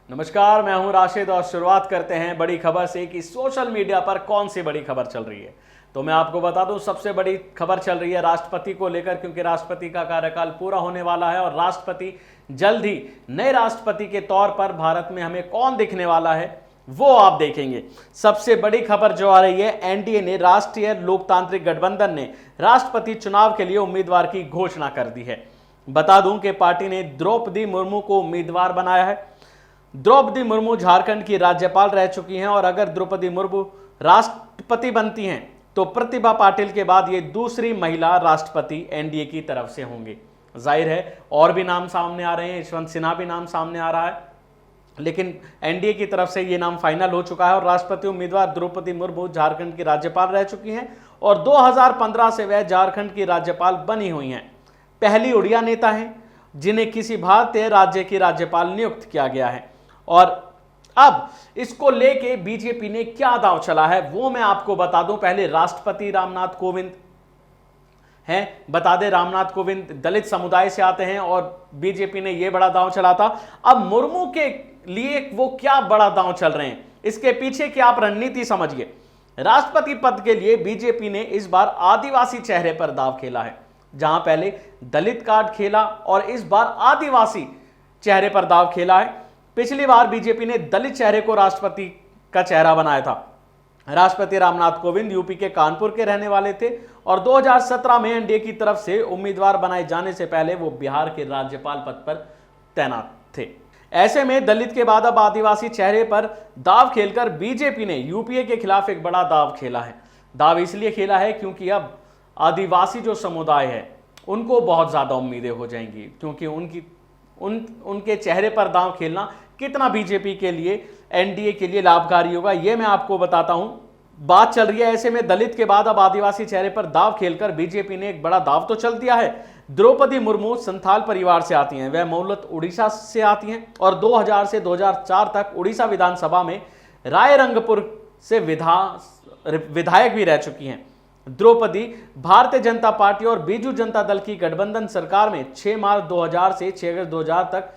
नमस्कार, मैं हूं राशिद और शुरुआत करते हैं बड़ी खबर से कि सोशल मीडिया पर कौन सी बड़ी खबर चल रही है। तो मैं आपको बता दूं, सबसे बड़ी खबर चल रही है राष्ट्रपति को लेकर, क्योंकि राष्ट्रपति का कार्यकाल पूरा होने वाला है और राष्ट्रपति जल्द ही नए राष्ट्रपति के तौर पर भारत में हमें कौन दिखने वाला है वो आप देखेंगे। सबसे बड़ी खबर जो आ रही है, एनडीए ने, राष्ट्रीय लोकतांत्रिक गठबंधन ने राष्ट्रपति चुनाव के लिए उम्मीदवार की घोषणा कर दी है। बता दूं कि पार्टी ने द्रौपदी मुर्मू को उम्मीदवार बनाया है। द्रौपदी मुर्मू झारखंड की राज्यपाल रह चुकी हैं और अगर द्रौपदी मुर्मू राष्ट्रपति बनती हैं तो प्रतिभा पाटिल के बाद ये दूसरी महिला राष्ट्रपति एनडीए की तरफ से होंगे। जाहिर है और भी नाम सामने आ रहे हैं, यशवंत सिन्हा भी नाम सामने आ रहा है, लेकिन एनडीए की तरफ से ये नाम फाइनल हो चुका है और राष्ट्रपति उम्मीदवार द्रौपदी मुर्मू झारखंड की राज्यपाल रह चुकी हैं और 2015 से वह झारखंड की राज्यपाल बनी हुई हैं। पहली उड़िया नेता हैं जिन्हें किसी भारतीय राज्य की राज्यपाल नियुक्त किया गया है। और अब इसको लेके बीजेपी ने क्या दांव चला है वो मैं आपको बता दूं। पहले राष्ट्रपति रामनाथ कोविंद हैं, बता दें रामनाथ कोविंद दलित समुदाय से आते हैं और बीजेपी ने यह बड़ा दांव चला था। अब मुर्मू के लिए वो क्या बड़ा दांव चल रहे हैं, इसके पीछे की आप रणनीति समझिए। राष्ट्रपति पद के लिए बीजेपी ने इस बार आदिवासी चेहरे पर दांव खेला है, जहां पहले दलित कार्ड खेला और इस बार आदिवासी चेहरे पर दांव खेला है। पिछली बार बीजेपी ने दलित चेहरे को राष्ट्रपति का चेहरा बनाया था। राष्ट्रपति रामनाथ कोविंद यूपी के कानपुर के रहने वाले थे और 2017 में एनडीए की तरफ से उम्मीदवार बनाए जाने से पहले वो बिहार के राज्यपाल पद पर तैनात थे। ऐसे में दलित के बाद अब आदिवासी चेहरे पर दाव खेलकर बीजेपी ने यूपीए के खिलाफ एक बड़ा दाव खेला है। दाव इसलिए खेला है क्योंकि अब आदिवासी जो समुदाय है उनको बहुत ज्यादा उम्मीदें हो जाएंगी, क्योंकि उनके चेहरे पर दांव खेलना कितना बीजेपी के लिए, एनडीए के लिए लाभकारी होगा, यह मैं आपको बताता हूं। बात चल रही है ऐसे में दलित के बाद अब आदिवासी चेहरे पर दांव खेलकर बीजेपी ने एक बड़ा दांव तो चल दिया है। द्रौपदी मुर्मू संथाल परिवार से आती हैं, वह मूलतः उड़ीसा से आती हैं और 2000 से 2004 तक उड़ीसा विधानसभा में रायरंगपुर से विधायक भी रह चुकी हैं। द्रौपदी भारतीय जनता पार्टी और बीजू जनता दल की गठबंधन सरकार में 6 मार्च 2000 से 6 अगस्त 2000 तक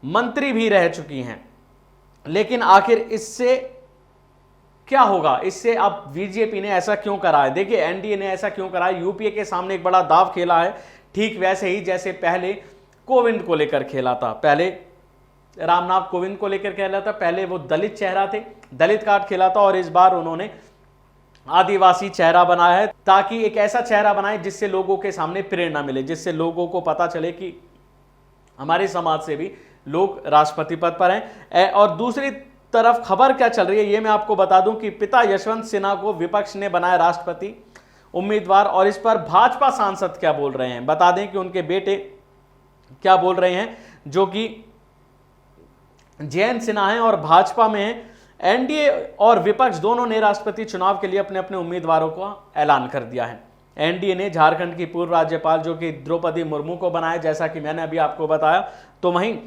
मंत्री भी रह चुकी हैं। लेकिन आखिर इससे क्या होगा, इससे अब बीजेपी ने ऐसा क्यों करा है? देखिए, एनडीए ने ऐसा क्यों करा है, यूपीए के सामने एक बड़ा दाव खेला है, ठीक वैसे ही जैसे पहले कोविंद को लेकर खेला था। पहले रामनाथ कोविंद को लेकर खेला था, पहले वो दलित चेहरा थे, दलित कार्ड खेला था और इस बार उन्होंने आदिवासी चेहरा बनाया है, ताकि एक ऐसा चेहरा बनाए जिससे लोगों के सामने प्रेरणा मिले, जिससे लोगों को पता चले कि हमारे समाज से भी लोग राष्ट्रपति पद पर हैं। और दूसरी तरफ खबर क्या चल रही है ये मैं आपको बता दूं कि पिता यशवंत सिन्हा को विपक्ष ने बनाया राष्ट्रपति उम्मीदवार और इस पर भाजपा सांसद क्या बोल रहे हैं। बता दें कि उनके बेटे क्या बोल रहे हैं, जो कि जयंत सिन्हा हैं और भाजपा में हैं। एनडीए और विपक्ष दोनों ने राष्ट्रपति चुनाव के लिए अपने अपने उम्मीदवारों का ऐलान कर दिया है। एनडीए ने झारखंड की पूर्व राज्यपाल जो कि द्रौपदी मुर्मू को बनाया, जैसा कि मैंने अभी आपको बताया, तो वहीं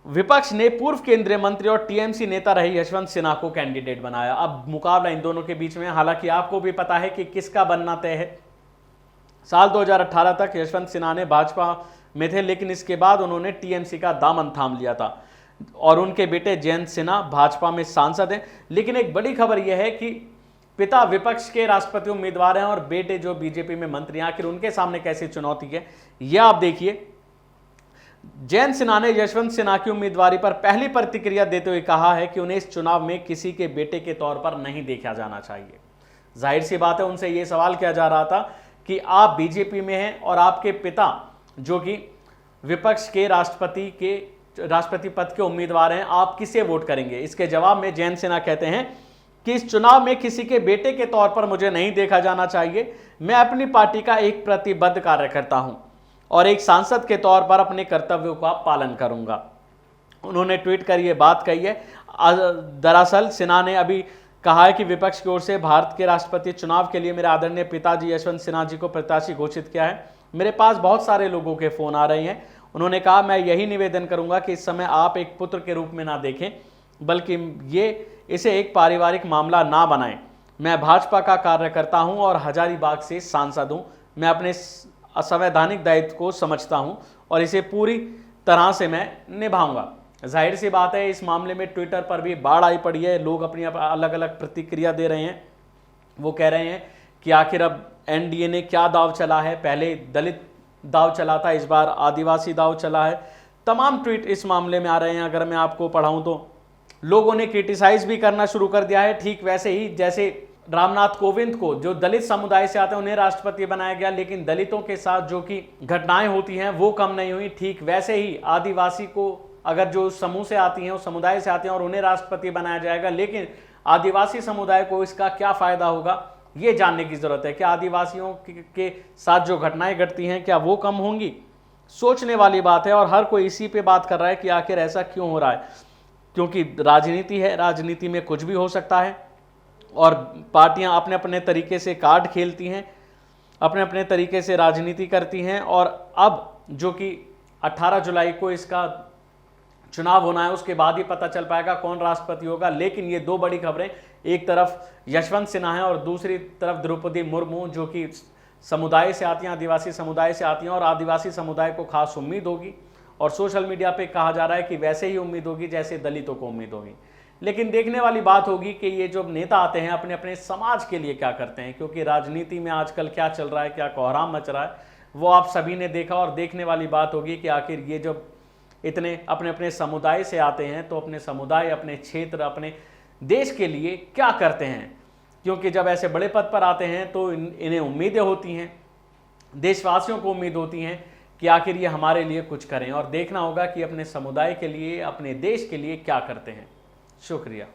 विपक्ष ने पूर्व केंद्रीय मंत्री और टीएमसी नेता रहे यशवंत सिन्हा को कैंडिडेट बनाया। अब मुकाबला इन दोनों के बीच में, हालांकि आपको भी पता है कि किसका बनना तय है। साल 2018 तक यशवंत सिन्हा ने भाजपा में थे, लेकिन इसके बाद उन्होंने टीएमसी का दामन थाम लिया था और उनके बेटे जयंत सिन्हा भाजपा में सांसद हैं। लेकिन एक बड़ी खबर यह है कि पिता विपक्ष के राष्ट्रपति उम्मीदवार हैं और बेटे जो बीजेपी में मंत्री हैं, आखिर उनके सामने कैसी चुनौती है यह आप देखिए। जयंत सिन्हा ने यशवंत सिन्हा की उम्मीदवारी पर पहली प्रतिक्रिया देते हुए कहा है कि उन्हें इस चुनाव में किसी के बेटे के तौर पर नहीं देखा जाना चाहिए। जाहिर सी बात है, उनसे यह सवाल किया जा रहा था कि आप बीजेपी में हैं और आपके पिता जो कि विपक्ष के राष्ट्रपति पद के उम्मीदवार हैं, आप किसे वोट करेंगे। इसके जवाब में जयंत सिन्हा कहते हैं कि इस चुनाव में किसी के बेटे के तौर पर मुझे नहीं देखा जाना चाहिए। मैं अपनी पार्टी का एक प्रतिबद्ध कार्यकर्ता हूं और एक सांसद के तौर पर अपने कर्तव्यों का पालन करूंगा। उन्होंने ट्वीट कर यह बात कही है। दरअसल सिन्हा ने अभी कहा है कि विपक्ष की ओर से भारत के राष्ट्रपति चुनाव के लिए मेरे आदरणीय पिताजी यशवंत सिन्हा जी को प्रत्याशी घोषित किया है। मेरे पास बहुत सारे लोगों के फोन आ रहे हैं। उन्होंने कहा, मैं यही निवेदन करूंगा कि इस समय आप एक पुत्र के रूप में ना देखें, बल्कि इसे एक पारिवारिक मामला ना बनाएं। मैं भाजपा का कार्यकर्ता हूं और हजारीबाग से सांसद हूं। मैं अपने असंवैधानिक दायित्व को समझता हूं और इसे पूरी तरह से मैं निभाऊंगा। जाहिर सी बात है इस मामले में ट्विटर पर भी बाढ़ आई पड़ी है, लोग अपनी अलग अलग प्रतिक्रिया दे रहे हैं। वो कह रहे हैं कि आखिर अब एनडीए ने क्या दाव चला है, पहले दलित दाव चला था, इस बार आदिवासी दाव चला है। तमाम ट्वीट इस मामले में आ रहे हैं। अगर मैं आपको पढ़ाऊं तो लोगों ने क्रिटिसाइज भी करना शुरू कर दिया है, ठीक वैसे ही जैसे रामनाथ कोविंद को जो दलित समुदाय से आते हैं उन्हें राष्ट्रपति बनाया गया, लेकिन दलितों के साथ जो कि घटनाएं होती हैं वो कम नहीं हुई। ठीक वैसे ही आदिवासी को अगर जो समूह से आती हैं, उस समुदाय से आते हैं और उन्हें राष्ट्रपति बनाया जाएगा, लेकिन आदिवासी समुदाय को इसका क्या फायदा होगा ये जानने की जरूरत है। क्या आदिवासियों के साथ जो घटनाएं घटती हैं क्या वो कम होंगी? सोचने वाली बात है और हर कोई इसी पे बात कर रहा है कि आखिर ऐसा क्यों हो रहा है, क्योंकि राजनीति है, राजनीति में कुछ भी हो सकता है और पार्टियां अपने अपने तरीके से कार्ड खेलती हैं, अपने अपने तरीके से राजनीति करती हैं। और अब जो कि 18 जुलाई को इसका चुनाव होना है, उसके बाद ही पता चल पाएगा कौन राष्ट्रपति होगा। लेकिन ये दो बड़ी खबरें, एक तरफ यशवंत सिन्हा है और दूसरी तरफ द्रौपदी मुर्मू जो कि समुदाय से आती हैं, आदिवासी समुदाय से आती हैं और आदिवासी समुदाय को खास उम्मीद होगी और सोशल मीडिया पे कहा जा रहा है कि वैसे ही उम्मीद होगी जैसे दलितों को उम्मीद होगी। लेकिन देखने वाली बात होगी कि ये जो नेता आते हैं अपने अपने समाज के लिए क्या करते हैं, क्योंकि राजनीति में आजकल क्या चल रहा है, क्या कोहराम मच रहा है, वो आप सभी ने देखा। और देखने वाली बात होगी कि आखिर ये जब इतने अपने अपने समुदाय से आते हैं तो अपने समुदाय, अपने क्षेत्र, अपने देश के लिए क्या करते हैं, क्योंकि जब ऐसे बड़े पद पर आते हैं तो इन्हें उम्मीदें होती हैं, देशवासियों को उम्मीद होती हैं कि आखिर ये हमारे लिए कुछ करें। और देखना होगा कि अपने समुदाय के लिए, अपने देश के लिए क्या करते हैं। शुक्रिया।